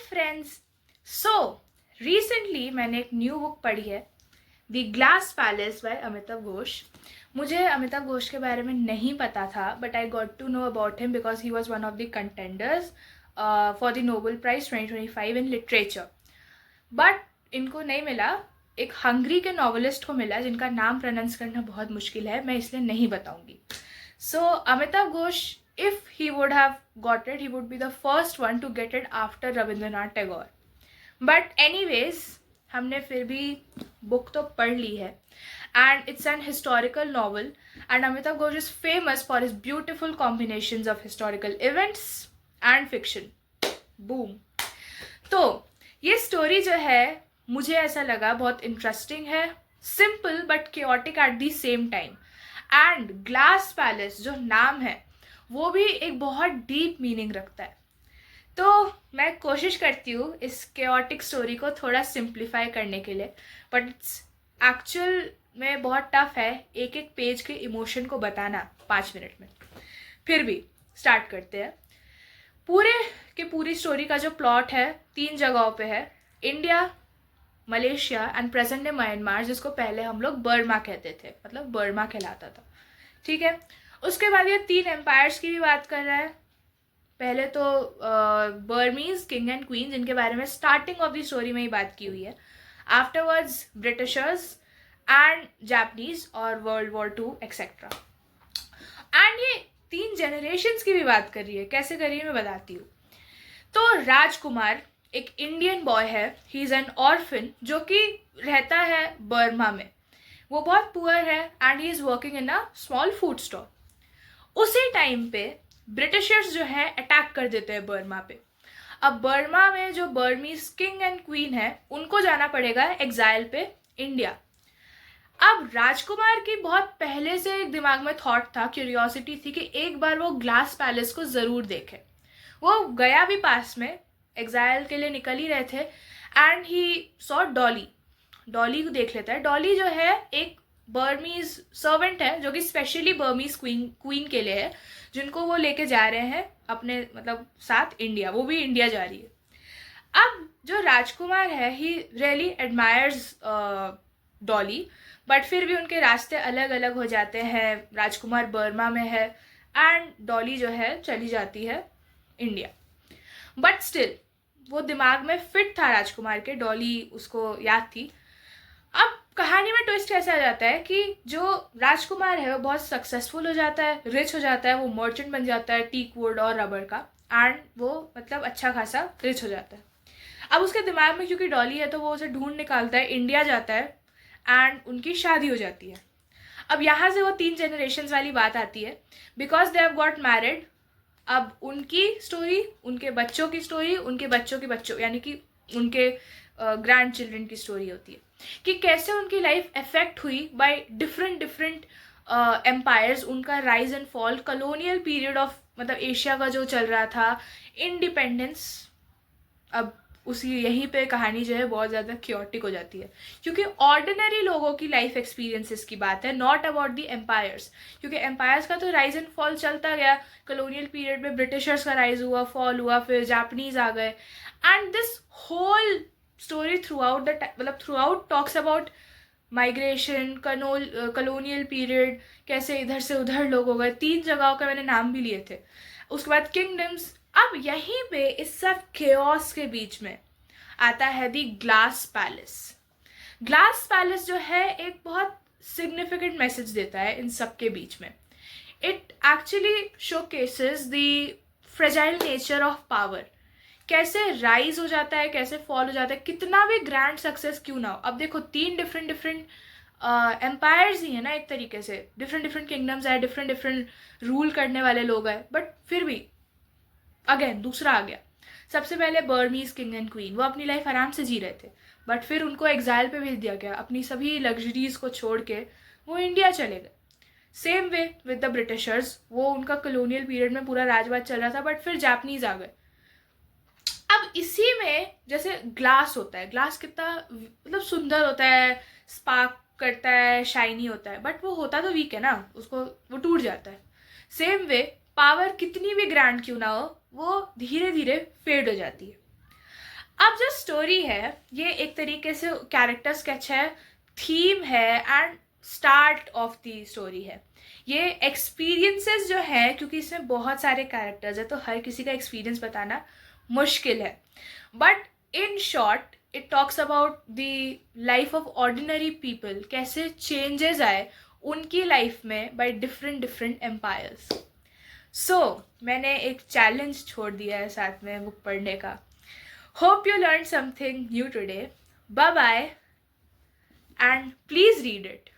Friends. So recently मैंने एक new book पढ़ी है, the Glass Palace by Amitabh Ghosh. मुझे अमिताभ घोष के बारे में नहीं पता था, but I got to know about him because he was one of the contenders for the Nobel prize 2025 in literature. But इनको नहीं मिला, एक हंगरी के नॉवलिस्ट को मिला जिनका नाम प्रोनाउंस करना बहुत मुश्किल है, मैं इसलिए नहीं बताऊंगी। So Amitav Ghosh, if he would have got it, he would be the first one to get it after Rabindranath Tagore. But anyways, हमने फिर भी बुक तो पढ़ ली है, and it's an historical novel, and Amitav Ghosh is famous for his beautiful combinations of historical events and fiction. Boom. तो ये story जो है मुझे ऐसा लगा बहुत इंटरेस्टिंग है, simple but chaotic at the same time. And glass palace जो नाम है वो भी एक बहुत डीप मीनिंग रखता है। तो मैं कोशिश करती हूँ इस केओटिक स्टोरी को थोड़ा सिंप्लीफाई करने के लिए, बट इट्स एक्चुअल में बहुत टफ है एक एक पेज के इमोशन को बताना 5 मिनट में। फिर भी स्टार्ट करते हैं। पूरी स्टोरी का जो प्लॉट है 3 जगहों पे है, India, Malaysia and present day Myanmar, जिसको पहले हम लोग बर्मा कहते थे, मतलब बर्मा कहलाता था, ठीक है। उसके बाद ये 3 एम्पायर्स की भी बात कर रहा है। पहले तो बर्मीज किंग एंड क्वीन, जिनके बारे में स्टार्टिंग ऑफ द स्टोरी में ही बात की हुई है। आफ्टरवर्ड्स ब्रिटिशर्स एंड जापानीज और वर्ल्ड वॉर 2 एक्सेट्रा। एंड ये 3 जनरेशन्स की भी बात कर रही है। कैसे कर रही है मैं बताती हूँ। तो राजकुमार एक इंडियन बॉय है, ही इज़ एन ऑर्फन जो कि रहता है बर्मा में। वो बहुत पुअर है and he is working in a small food stall. उसी टाइम पे ब्रिटिशर्स जो है अटैक कर देते हैं बर्मा पे। अब बर्मा में जो बर्मीज किंग एंड क्वीन है उनको जाना पड़ेगा एग्जाइल पे इंडिया। अब राजकुमार की बहुत पहले से एक दिमाग में थॉट था, क्यूरियोसिटी थी कि एक बार वो ग्लास पैलेस को ज़रूर देखे। वो गया भी पास में, एग्जाइल के लिए निकल ही रहे थे, एंड ही सॉ डॉली को देख लेता है। डॉली जो है एक बर्मीज सर्वेंट है जो कि स्पेशली बर्मीज क्वीन के लिए है, जिनको वो लेके जा रहे हैं अपने मतलब साथ इंडिया। वो भी इंडिया जा रही है। अब जो राजकुमार है he really admires Dolly, but फिर भी उनके रास्ते अलग अलग हो जाते हैं। राजकुमार बर्मा में है एंड डॉली जो है चली जाती है इंडिया। बट स्टिल वो दिमाग में फिट था राजकुमार के, डॉली उसको याद थी। अब कहानी में ट्विस्ट कैसे आ जाता है कि जो राजकुमार है वो बहुत सक्सेसफुल हो जाता है, रिच हो जाता है, वो मर्चेंट बन जाता है टीक वुड और रबर का, एंड वो मतलब अच्छा खासा रिच हो जाता है। अब उसके दिमाग में क्योंकि डॉली है तो वो उसे ढूंढ निकालता है, इंडिया जाता है एंड उनकी शादी हो जाती है। अब यहाँ से वो 3 जनरेशन्स वाली बात आती है, because they have got married. अब उनकी स्टोरी, उनके बच्चों की स्टोरी, उनके बच्चों के बच्चों यानी कि उनके ग्रैंड चिल्ड्रन की स्टोरी होती है कि कैसे उनकी लाइफ अफेक्ट हुई बाय डिफरेंट एम्पायर्स, उनका rise and fall, colonial period of मतलब एशिया का जो चल रहा था, इंडिपेंडेंस। अब उसी यहीं पे कहानी जो है बहुत ज़्यादा क्योटिक हो जाती है, क्योंकि ऑर्डिनरी लोगों की लाइफ एक्सपीरियंसेस की बात है, नॉट अबाउट द एम्पायर्स। क्योंकि एम्पायर्स का तो राइज एंड फॉल चलता गया, कॉलोनियल पीरियड में ब्रिटिशर्स का राइज हुआ, फॉल हुआ, फिर जापानीज आ गए, and this whole story throughout talks about migration, colonial period, कैसे इधर से उधर लोग हो गए। 3 जगहों के मैंने नाम भी लिए थे। उसके बाद किंगडम्स। अब यहीं पे इस सब केओस के बीच में आता है दी ग्लास पैलेस। ग्लास पैलेस जो है एक बहुत सिग्निफिकेंट मैसेज देता है इन सब के बीच में। It actually showcases the fragile nature of power, कैसे राइज हो जाता है, कैसे फॉल हो जाता है, कितना भी ग्रैंड सक्सेस क्यों ना हो। अब देखो 3 डिफरेंट एम्पायर्स ही है ना, एक तरीके से डिफरेंट किंगडम्स है, डिफरेंट रूल करने वाले लोग हैं, बट फिर भी अगेन दूसरा आ गया। सबसे पहले बर्मीज किंग एंड क्वीन, वो अपनी लाइफ आराम से जी रहे थे, बट फिर उनको एग्जाइल पे भेज दिया गया, अपनी सभी लग्जरीज को छोड़ के वो इंडिया चले गए। Same way with the Britishers, वो उनका कॉलोनियल पीरियड में पूरा राजवाज चल रहा था, बट फिर जापानीज आ गए। अब इसी में जैसे ग्लास होता है, ग्लास कितना मतलब सुंदर होता है, स्पार्क करता है, शाइनी होता है, बट वो होता तो वीक है ना, उसको वो टूट जाता है। सेम वे पावर कितनी भी ग्रैंड क्यों ना हो, वो धीरे धीरे फेड हो जाती है। अब जो स्टोरी है ये एक तरीके से कैरेक्टर स्केच है, थीम है and start of the story है। ये एक्सपीरियंसेस जो है, क्योंकि इसमें बहुत सारे कैरेक्टर्स है तो हर किसी का एक्सपीरियंस बताना मुश्किल है, but in short it talks about the life of ordinary people, कैसे चेंजेस आए उनकी लाइफ में बाय डिफरेंट डिफरेंट एम्पायर्स। सो मैंने एक चैलेंज छोड़ दिया है साथ में बुक पढ़ने का। Hope you learn something new today. Bye bye and please read it.